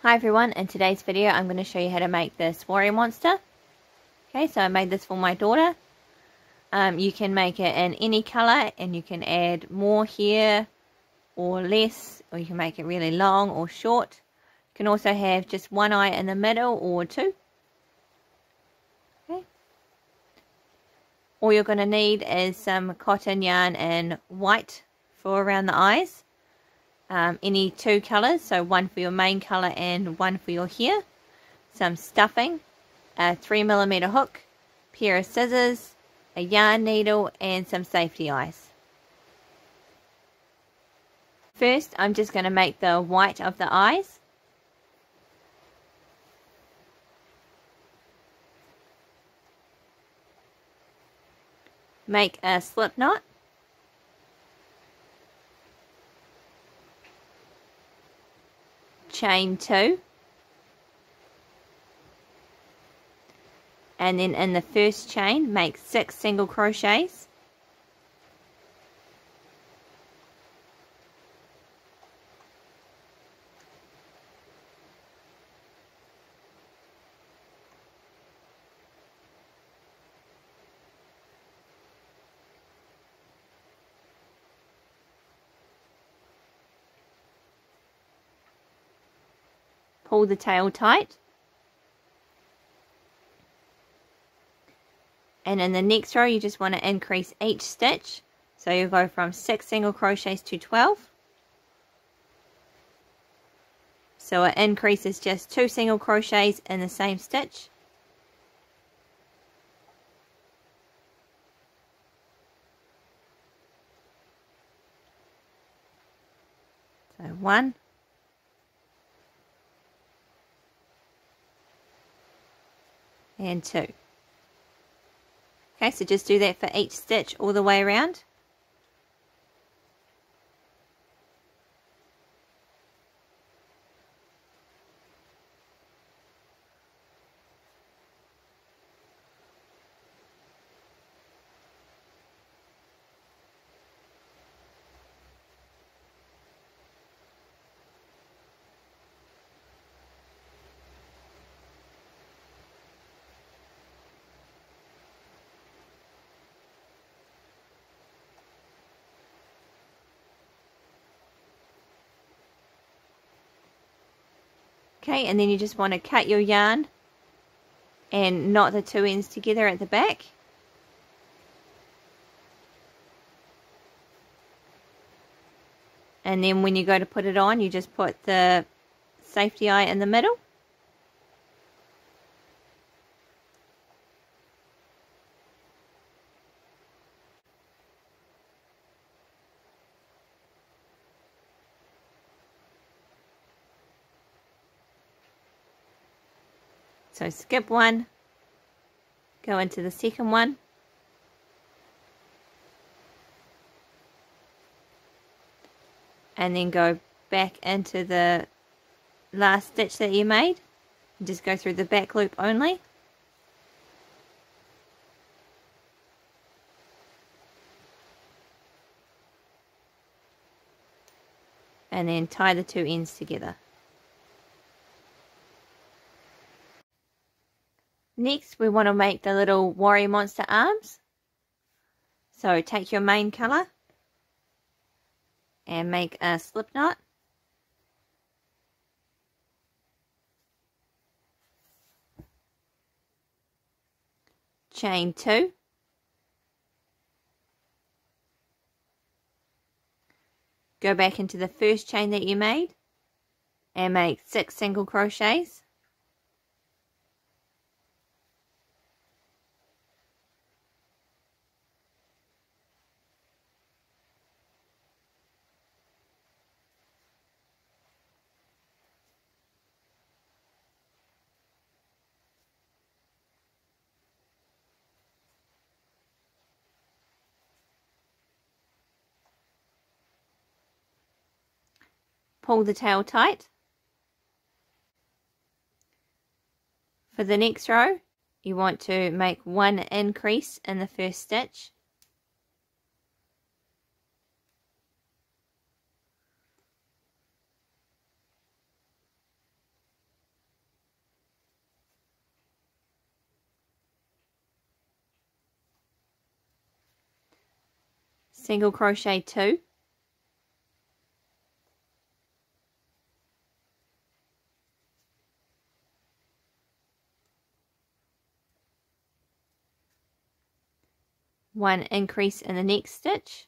Hi everyone, in today's video I'm going to show you how to make this warrior monster. Okay, so I made this for my daughter. You can make it in any colour and you can add more here or less, or you can make it really long or short. You can also have just one eye in the middle or two. Okay. All you're going to need is some cotton yarn in white for around the eyes. Any two colours, so one for your main colour and one for your hair, some stuffing, a 3mm hook, pair of scissors, a yarn needle and some safety eyes. First I'm just going to make the white of the eyes. Make a slip knot. Chain 2, and then in the first chain make 6 single crochets, pull the tail tight, and in the next row you just want to increase each stitch, so you'll go from 6 single crochets to 12. So it increases just 2 single crochets in the same stitch. So 1, and 2. Okay, so just do that for each stitch all the way around. Okay, and then you just want to cut your yarn and knot the two ends together at the back. And then when you go to put it on, you just put the safety eye in the middle. So skip one, go into the second one, and then go back into the last stitch that you made. Just go through the back loop only. And then tie the two ends together. Next we want to make the little warrior monster arms. So take your main colour and make a slip knot. Chain 2. Go back into the first chain that you made and make 6 single crochets. Pull the tail tight. For the next row, you want to make 1 increase in the first stitch. single crochet 2, one increase in the next stitch,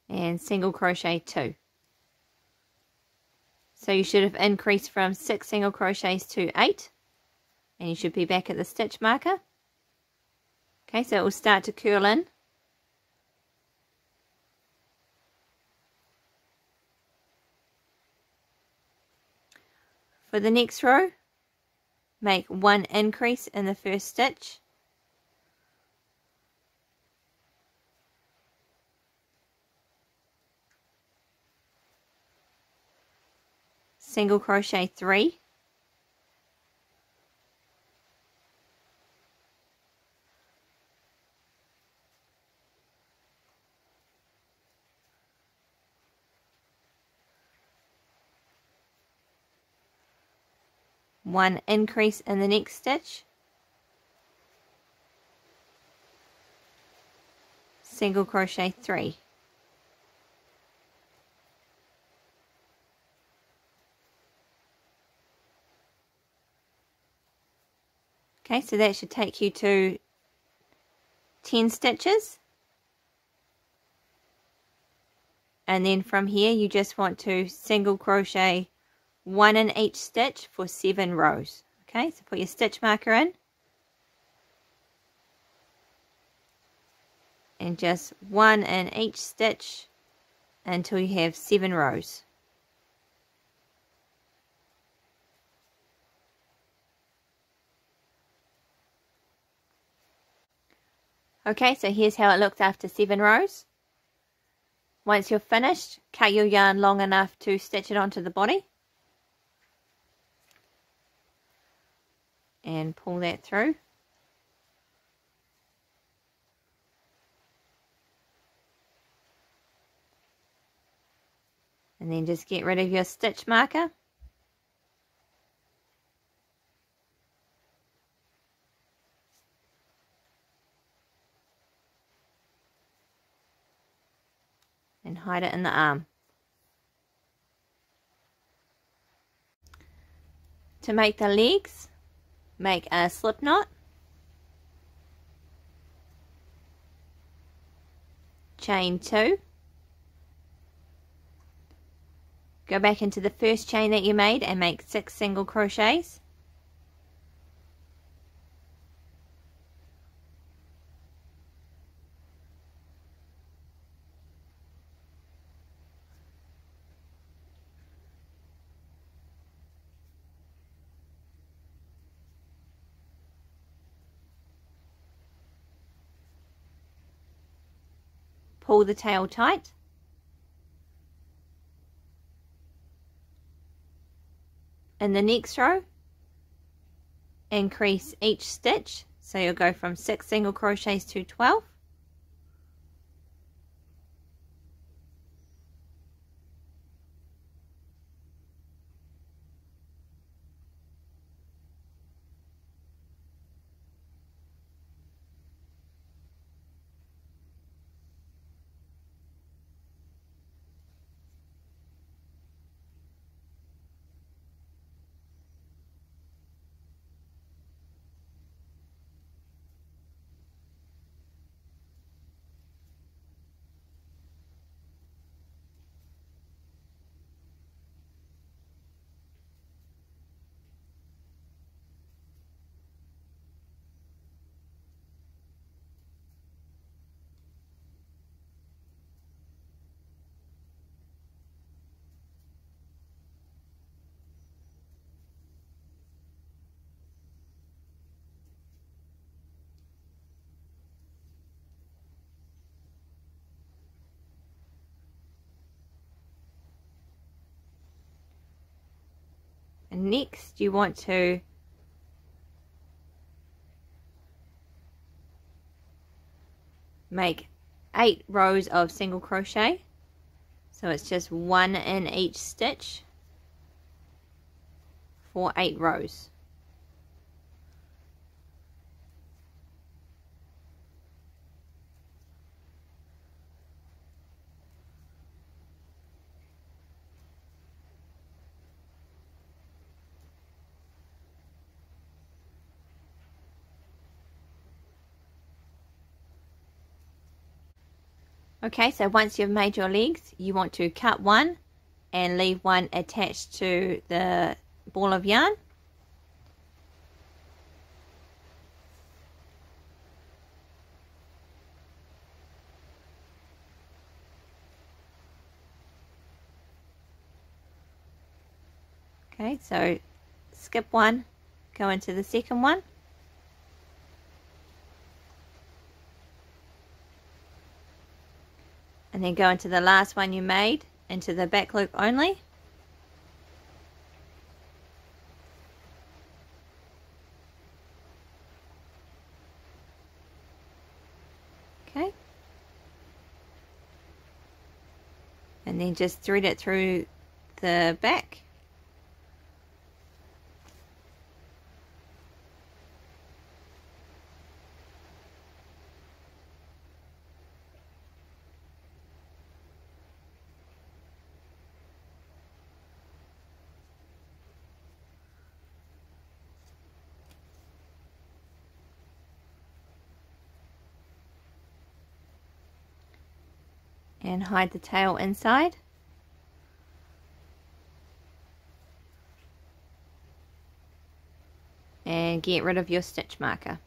and single crochet 2. So you should have increased from 6 single crochets to 8, and you should be back at the stitch marker. Okay, so it will start to curl in. For the next row, make one increase in the first stitch, single crochet 3, one increase in the next stitch, single crochet 3. Okay, so that should take you to 10 stitches. And then from here you just want to single crochet 1 in each stitch for 7 rows. Okay, so put your stitch marker in. And just 1 in each stitch until you have 7 rows. Okay, so here's how it looks after 7 rows. Once you're finished, cut your yarn long enough to stitch it onto the body. And pull that through. And then just get rid of your stitch marker. And hide it in the arm. To make the legs, make a slip knot, chain 2, go back into the first chain that you made and make 6 single crochets, pull the tail tight, in the next row increase each stitch, so you'll go from 6 single crochets to 12, and next you want to make 8 rows of single crochet, so it's just 1 in each stitch for 8 rows. Okay, so once you've made your legs, you want to cut one and leave one attached to the ball of yarn. Okay, so skip one, go into the second one. And then go into the last one you made, into the back loop only. Okay. And then just thread it through the back. And hide the tail inside. And get rid of your stitch marker.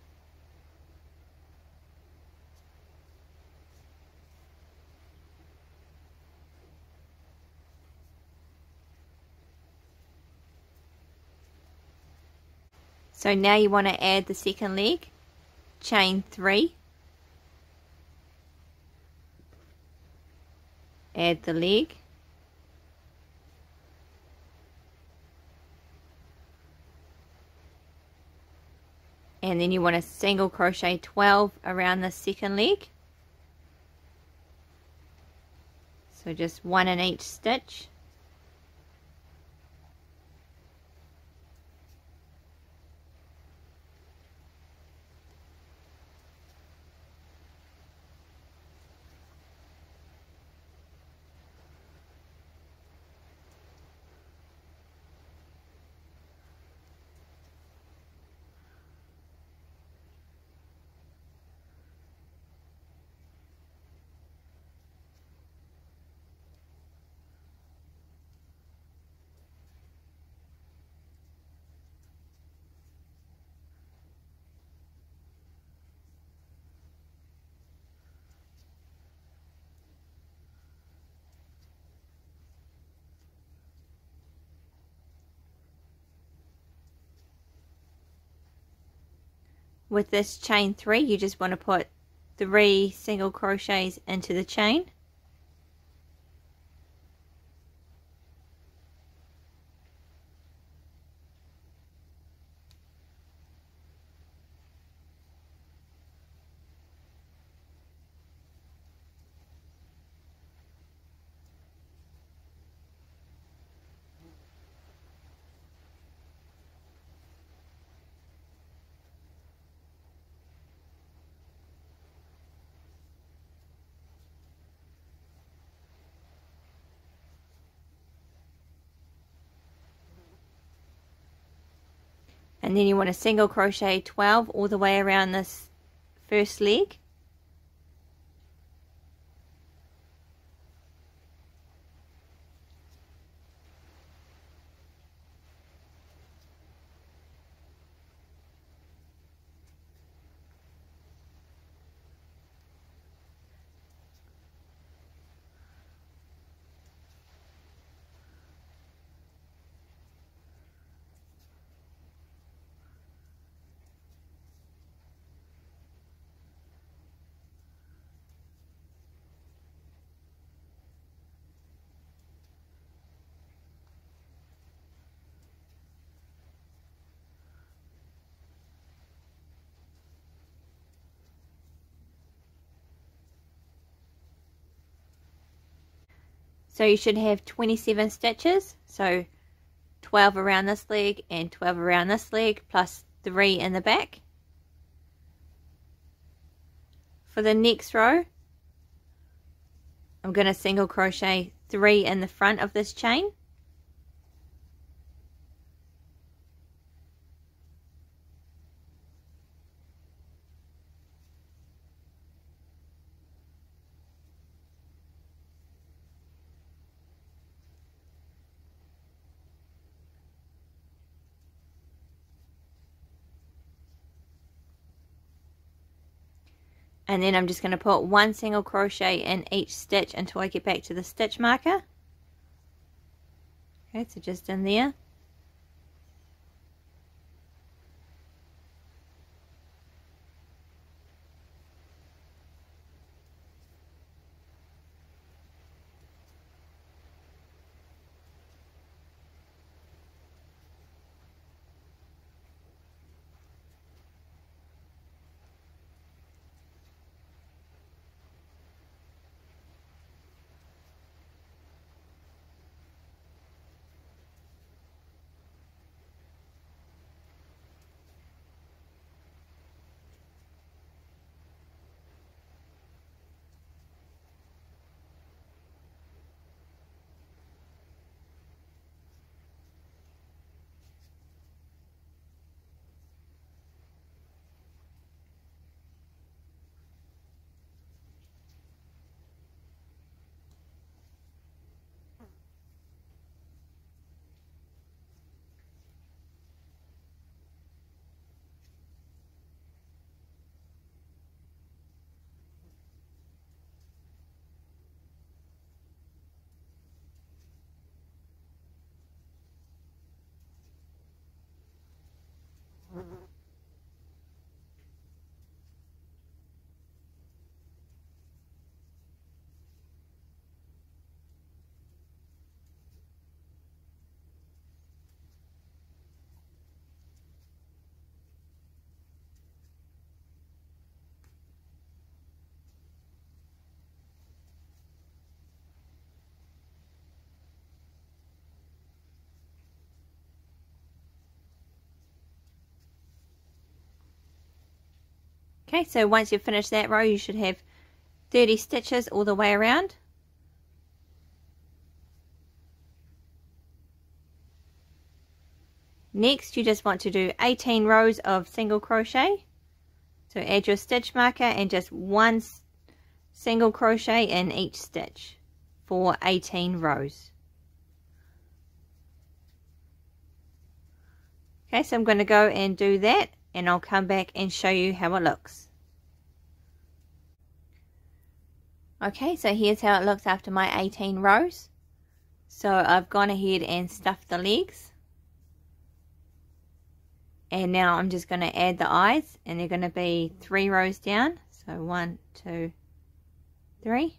So now you want to add the second leg, chain 3, add the leg, and then you want to single crochet 12 around the second leg. So just one in each stitch. With this chain 3, you just want to put 3 single crochets into the chain. And then you want to single crochet 12 all the way around this first leg. So you should have 27 stitches, so 12 around this leg and 12 around this leg plus 3 in the back. For the next row, I'm going to single crochet 3 in the front of this chain. And then I'm just going to put 1 single crochet in each stitch until I get back to the stitch marker. Okay, so just in there. Okay, so once you've finished that row, you should have 30 stitches all the way around. Next, you just want to do 18 rows of single crochet. So add your stitch marker and just 1 single crochet in each stitch for 18 rows. Okay, so I'm going to go and do that, and I'll come back and show you how it looks. Okay, so here's how it looks after my 18 rows. So I've gone ahead and stuffed the legs. And now I'm just going to add the eyes, and they're going to be 3 rows down. So 1, 2, 3.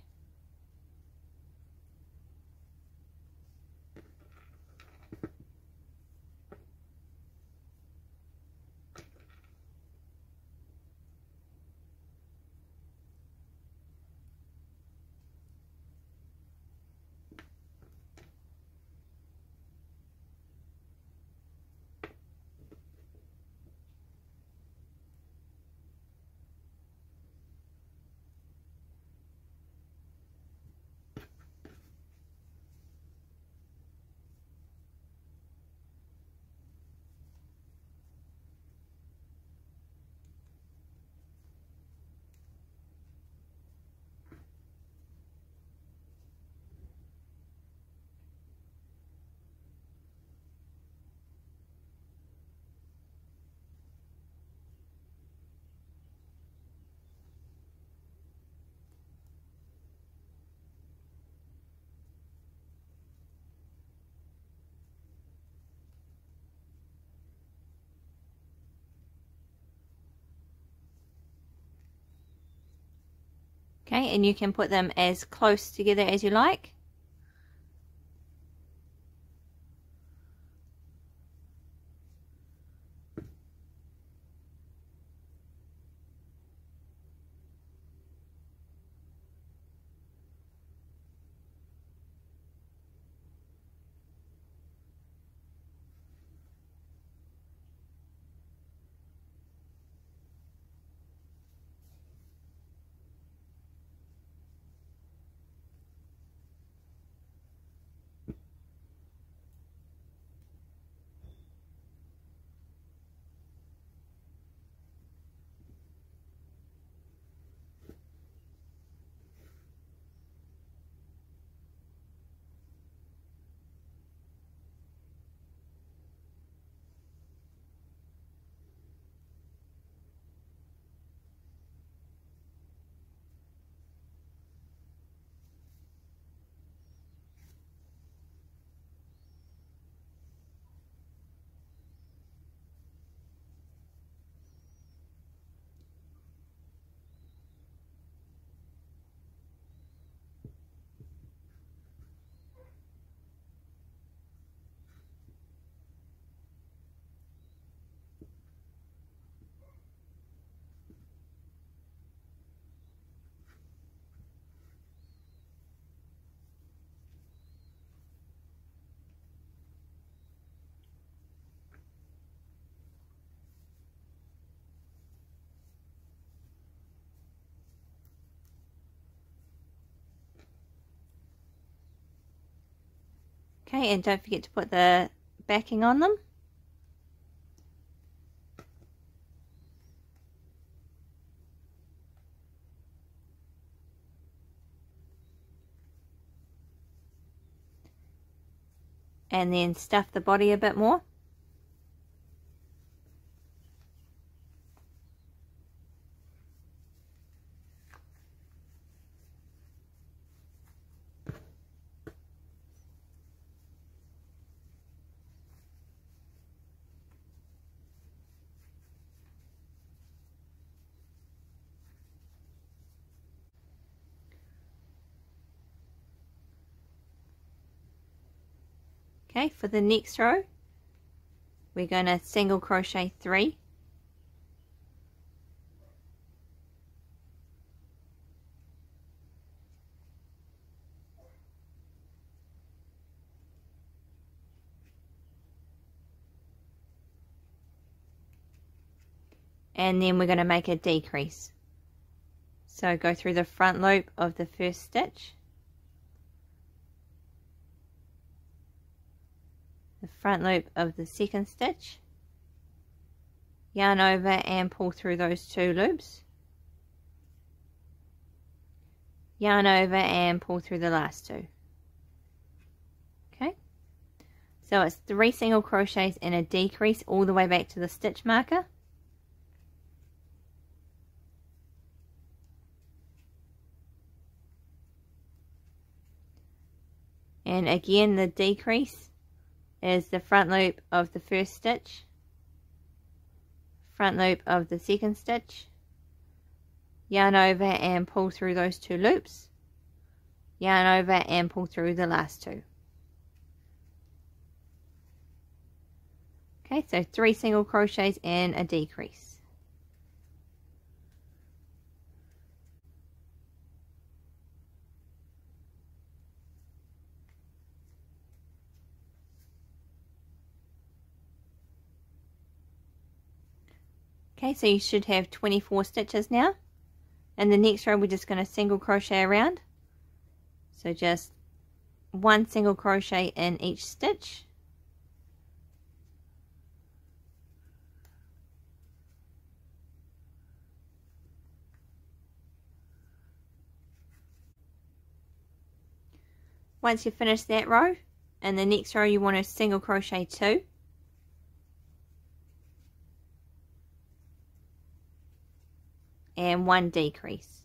Okay, and you can put them as close together as you like. Okay, and don't forget to put the backing on them. And then stuff the body a bit more. Okay, for the next row, we're going to single crochet 3. And then we're going to make a decrease. So go through the front loop of the first stitch, the front loop of the second stitch, yarn over and pull through those 2 loops, yarn over and pull through the last 2. Okay, so it's 3 single crochets and a decrease all the way back to the stitch marker. And again, the decrease is the front loop of the first stitch, front loop of the second stitch, yarn over and pull through those 2 loops, yarn over and pull through the last 2. Okay, so 3 single crochets and a decrease. Okay, so you should have 24 stitches now. And the next row we're just going to single crochet around. So just 1 single crochet in each stitch. Once you finish that row, in the next row you want to single crochet 2. And 1 decrease.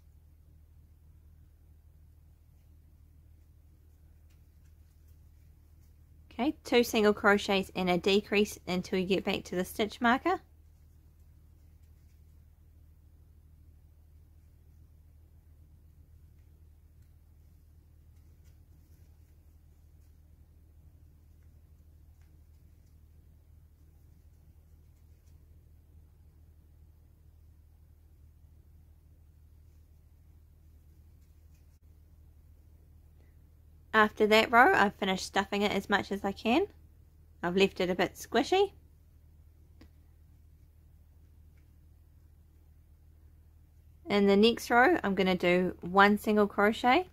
Okay, 2 single crochets and a decrease until you get back to the stitch marker. After that row, I've finished stuffing it as much as I can. I've left it a bit squishy. In the next row, I'm going to do 1 single crochet.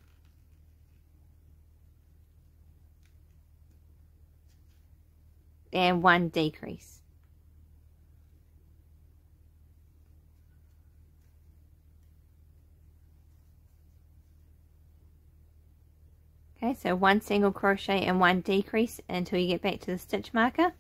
And 1 decrease. Okay, so 1 single crochet and 1 decrease until you get back to the stitch marker.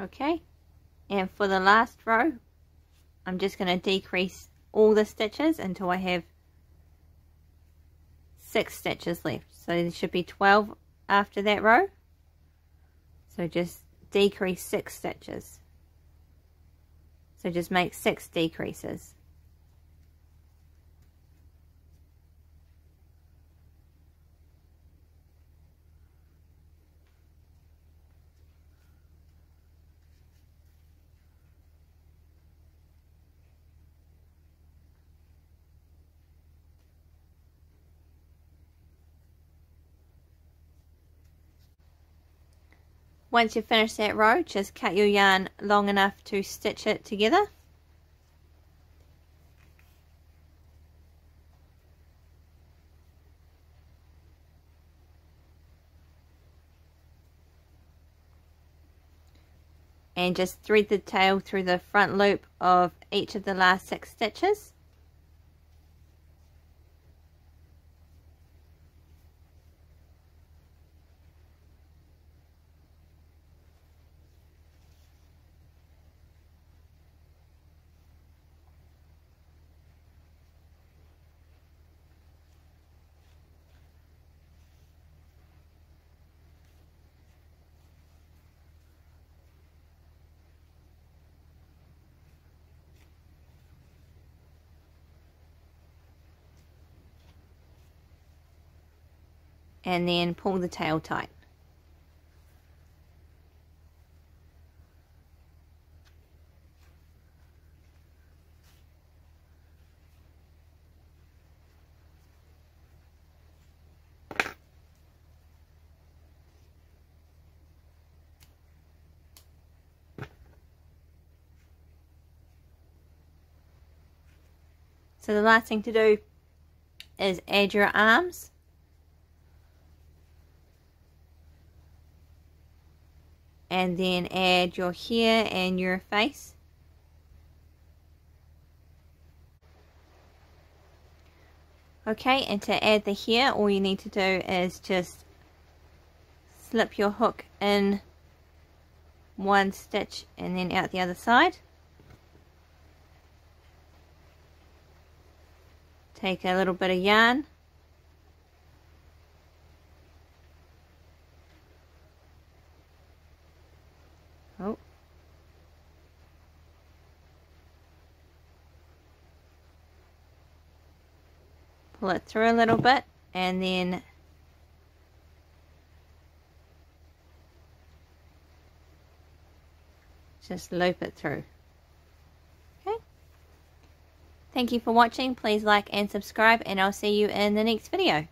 Okay, and for the last row, I'm just going to decrease all the stitches until I have 6 stitches left. So there should be 12 after that row. So just decrease 6 stitches. So just make 6 decreases. Once you've finished that row, just cut your yarn long enough to stitch it together. And just thread the tail through the front loop of each of the last 6 stitches. And then pull the tail tight. So the last thing to do is add your arms. And then add your hair and your face. Okay, and to add the hair, all you need to do is just slip your hook in one stitch and then out the other side. Take a little bit of yarn. Oh. Pull it through a little bit and then just loop it through. Okay. Thank you for watching. Please like and subscribe, and I'll see you in the next video.